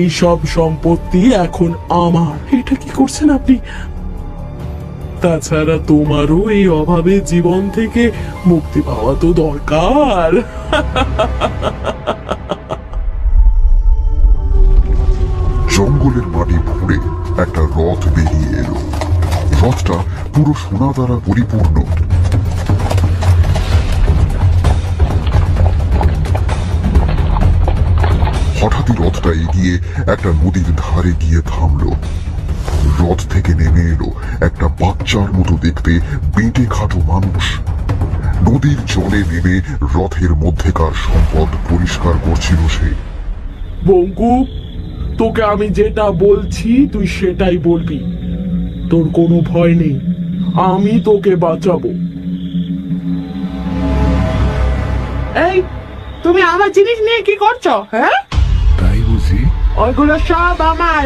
এই সব সম্পত্তি এখন আমার। এটা কি করছেন আপনি? তাছাড়া তোমারও এই অভাবে জীবন থেকে মুক্তি পাওয়া তো দরকার। জঙ্গলের মাটি ফুঁড়ে একটা রথ বেরিয়ে এলো। রথটা পুরো সোনা দ্বারা পরিপূর্ণ। হঠাৎই রথটা এগিয়ে একটা নদীর ধারে গিয়ে থামলো। রথ থেকে নেমে এলো একটা বাচ্চার মতো দেখতে বেঁটে খাটো মানুষ। নদীর জলে নেমে রথের মধ্যেকার সম্পদ পরিষ্কার করছিল সে। বঙ্কু, তোকে আমি যেটা বলছি তুই সেটাই বলবি। তোর কোনো ভয় নেই, আমি তোকে বাঁচাবো। এই, তুমি আমার জিনিস নিয়ে কি করছো? হ্যাঁ, তাই বুঝি? ওইগুলো সব আমার।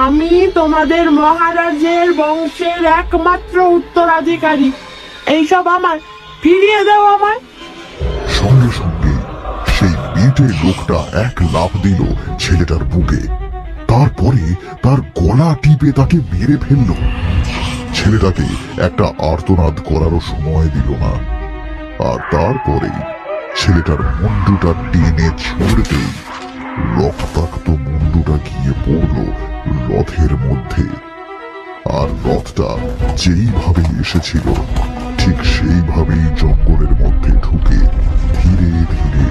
আমি তোমাদের মহারাজের বংশের একমাত্র উত্তরাধিকারী। এইসব আমার, ফিরিয়ে দাও আমায়। সঙ্গে সঙ্গে সেই বেঁটে লোকটা এক লাফ দিল ছেলেটার বুকে। তারপরে তার গলা টিপে তাকে মেরে ফেলল। ছেলেটাকে একটা আর্তনাদ করারও সময় দিল না। আর তারপরেই ছেলেটার মুন্ডুটা টেনে ছুঁড়তেই রক্তাক্ত মুন্ডুটা গিয়ে পড়ল রথের মধ্যে। আর রথটা যেইভাবে এসেছিল ঠিক সেইভাবেই জঙ্গলের মধ্যে ঢুকে ধীরে ধীরে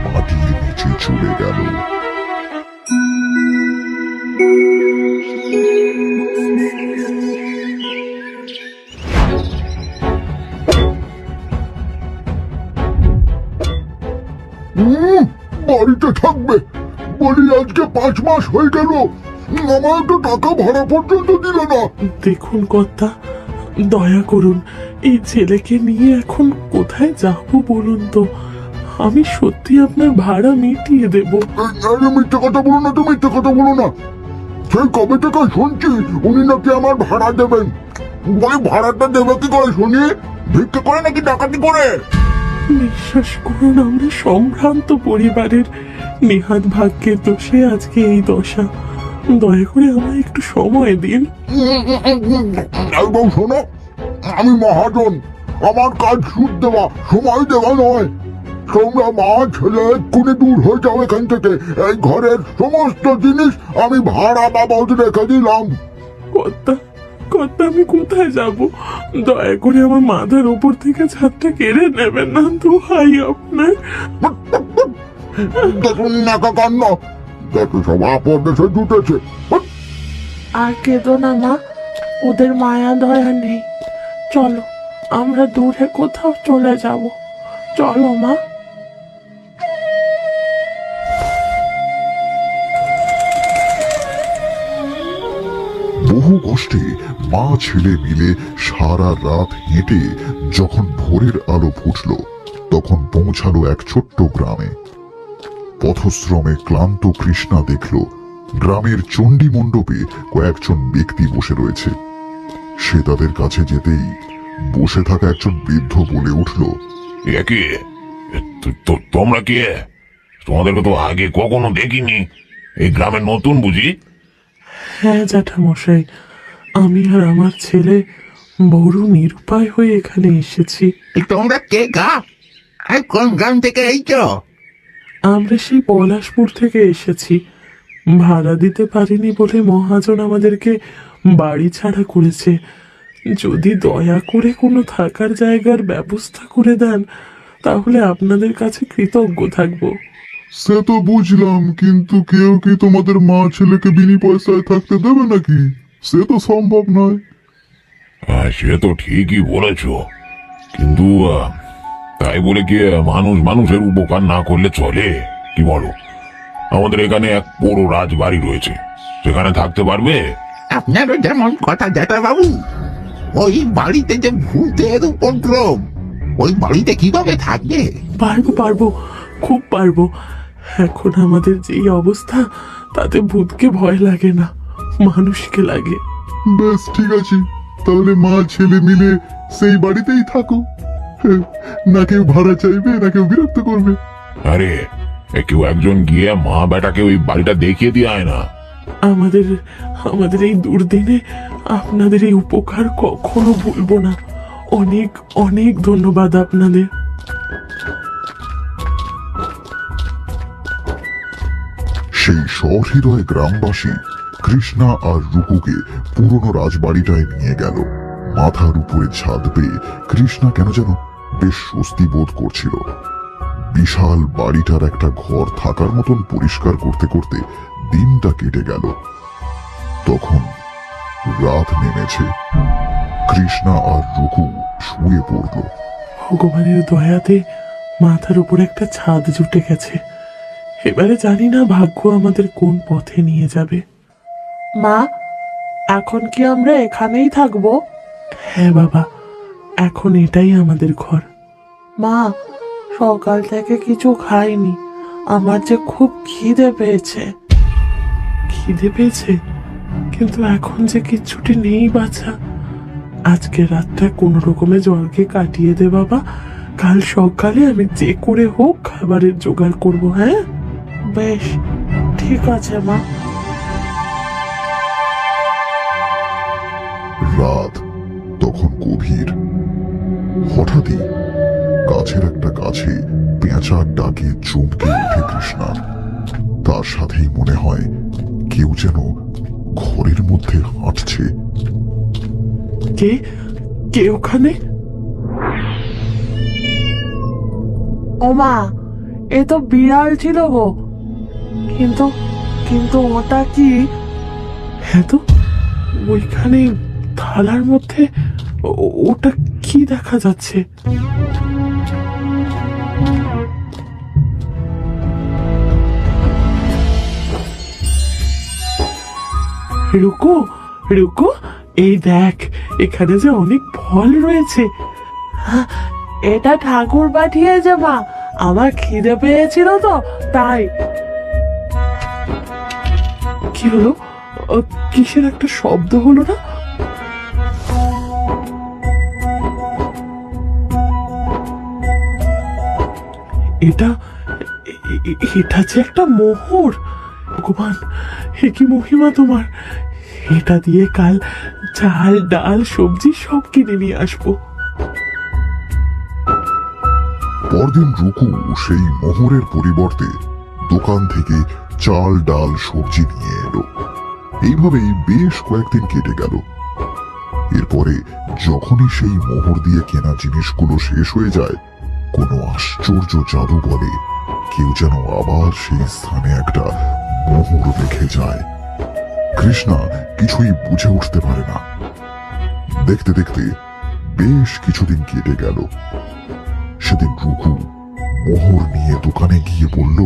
মাটির নিচে চলে গেল। বাড়িতে থাকবে বলি আজকে 5 মাস হয়ে গেল, আমার তো টাকা ভাড়া পর্যন্ত দিল না। দেখুন কর্তা, দয়া করুন, এই ছেলেকে নিয়ে এখন কোথায় যাবো বলুন তো? আমি সত্যি আপনার ভাড়া মিটিয়ে দেব। আরে মিথ্যে কথা বলো না, তুমি মিথ্যে কথা বলো না। সেই কবে থেকে শুনছি উনি নাকি আমার ভাড়া দেবেন। বলে ভাড়াটা দেবে কি করে শুনি? ভিক্ষে করে নাকি ডাকাতি করে? বিশ্বাস করুন, আমরা সম্ভ্রান্ত পরিবারের নেহাত ভাগ্যের দোষে আজকে এই দশা। দয়া করে আমায় একটু সময় দিন। এবং শোনো, আমি মহাজন, আমার কাজ সুদ দেওয়া, সময় দেওয়া নয়। তোমরা মা ছেলে এক্ষুনি দূর হয়ে যাও এখান থেকে। এই ঘরের সমস্ত জিনিস আমি ভাড়া বাবদ রেখে দিলাম। কর্তা, কর্তা, আমি কোথায় যাব? দয়া করে আমার মাথার উপর থেকে ছাদটা কেড়ে নেবেন না, দোহাই আপনার। দেখুন নাকা কান্না, দেখো সব আপদ এসে জুটেছে। আর কেঁদো না মা, ওদের মায়া দয়া নেই। চলো, আমরা দূরে কোথাও চলে যাব। চলো মা। বহু কষ্টে মা ছেলে মিলে সারা রাত হেঁটে যখন ভোরের আলো ফুটল তখন পৌঁছালো এক ছোট্ট গ্রামে। পথশ্রমে ক্লান্ত কৃষ্ণা দেখল গ্রামের চণ্ডী মণ্ডপে কয়েকজন ব্যক্তি বসে রয়েছে। সে তাদের কাছে যেতেই বসে থাকা একজন বৃদ্ধ বলে উঠল, কে? তোমরা কে? তোমাদেরকে তো আগে কখনো দেখিনি। এই গ্রামের নতুন বুঝি? হ্যাঁ জ্যাঠামশাই, আমি আর আমার ছেলে বড় নিরুপায় হয়ে এখানে এসেছি। তোমরা কে গা? আর কোন গ্রাম থেকে এইছো? আমরা সেই পলাশপুর থেকে এসেছি। ভাড়া দিতে পারিনি বলে মহাজন আমাদেরকে বাড়ি ছাড়া করেছে। যদি দয়া করে কোনো থাকার জায়গার ব্যবস্থা করে দেন তাহলে আপনাদের কাছে কৃতজ্ঞ থাকবো। সে তো বুঝলাম, কিন্তু কেউ কি তোমাদের মা ছেলেকে বিনি পয়সায় থাকতে দেবে নাকি? সে তো সম্ভব নয়। হ্যাঁ, সে তো ঠিকই বলেছ, কিন্তু তাই বলে কি মানুষ মানুষের উপকার না করলে চলে? কি বলো? আমাদের এখানে এক বড় রাজবাড়ি রয়েছে, সেখানে থাকতে পারবে? আপনারও যেমন কথা জ্যাঠা বাবু, ওই বাড়িতে যে ভূতের উপদ্রব, ওই বাড়িতে কিভাবে থাকবে? পারবো পারবো, খুব পারবো। এখন আমাদের যেই অবস্থা তাতে ভূতকে ভয় লাগে না, মানুষকে লাগে। বেশ ঠিক আছে, তাহলে মা ছেলে মিলে সেই বাড়িতেই থাকো। না কেউ ভাড়া চাইবে, না কেউ বিরক্ত করবে। আরে কেউ একজন গিয়ে মা বেটাকে ওই বাড়িটা দেখিয়ে দিয়ে আয় না। আমাদের আমাদের এই দুর্দিনে আপনাদের এই উপকার কখনো ভুলবো না। অনেক অনেক ধন্যবাদ আপনাদের। সেই সহৃদয় গ্রামবাসী কৃষ্ণা আর রুকুকে পুরনো রাজবাড়িটায় নিয়ে গেল। মাথার উপরে ছাদ পেয়ে কৃষ্ণা কেন যেন বেশ স্বস্তি বোধ করছিল। বিশাল বাড়িটার একটা ঘর থাকার মতন পরিষ্কার করতে করতে দিনটা কেটে গেল। তখন রাত নেমেছে। কৃষ্ণা আর রুকু শুয়ে পড়ল। ভগবানের দয়াতে মাথার উপর একটা ছাদ জুটে গেছে। এবারে জানি না ভাগ্য আমাদের কোন পথে নিয়ে যাবে। মা, এখন কি আমরা এখানেই থাকবো? হ্যাঁ বাবা, এখন এটাই আমাদের ঘর। মা, সকাল থেকে কিছু খাইনি, আমার যে খুব খিদে পেয়েছে। খিদে পেয়েছে, কিন্তু এখন যে কিচ্ছুটি নেই বাছা। আজকে রাতটা কোনো রকমে জলকে কাটিয়ে দে বাবা। কাল সকালে আমি যে করে হোক খাবারের জোগাড় করব। হ্যাঁ, বেশ, ঠিক আছে মা। রাত তখন গভীর। হঠাৎই গাছের একটা গাছে পেঁচার ডাকে চমকে ওঠে কৃষ্ণা। তার সাথেই মনে হয় কেউ যেন ঘরের মধ্যে হাঁটছে। কে কে ওখানে? ও মা, এ তো বিড়াল ছিল গো। কিন্তু কিন্তু ওটা কি? হ্যাঁ তো, ওইখানে থালার মধ্যে ওটা কি দেখা যাচ্ছে? রুকু, রুকু, এই দেখ, এখানে যে অনেক ফল রয়েছে। এটা ঠাকুর পাঠিয়েছে মা, আমার খিদে পেয়েছিল তো তাই। কি হলো? কিসের একটা শব্দ হলো না? এটা এটা যে একটা মোহর। ভগবান, এ কি মহিমা তোমার! এটা দিয়ে কাল চাল ডাল সবজি সব কিনে নিয়ে আসবো। পরদিন রুকু সেই মোহরের পরিবর্তে দোকান থেকে চাল ডাল সবজি নিয়ে এলো। এইভাবেই বেশ কয়েকদিন কেটে গেল। এরপরে যখনই সেই মোহর দিয়ে কেনা জিনিসগুলো শেষ হয়ে যায়, কোনো আশ্চর্য জাদু বলে কেউ যেন আবার সেই স্থানে একটা মোহর রেখে যায়। কৃষ্ণা কিছুই বুঝে উঠতে পারে না। দেখতে দেখতে বেশ কিছুদিন কেটে গেল। সেদিন রুকু মোহর নিয়ে দোকানে গিয়ে বলল,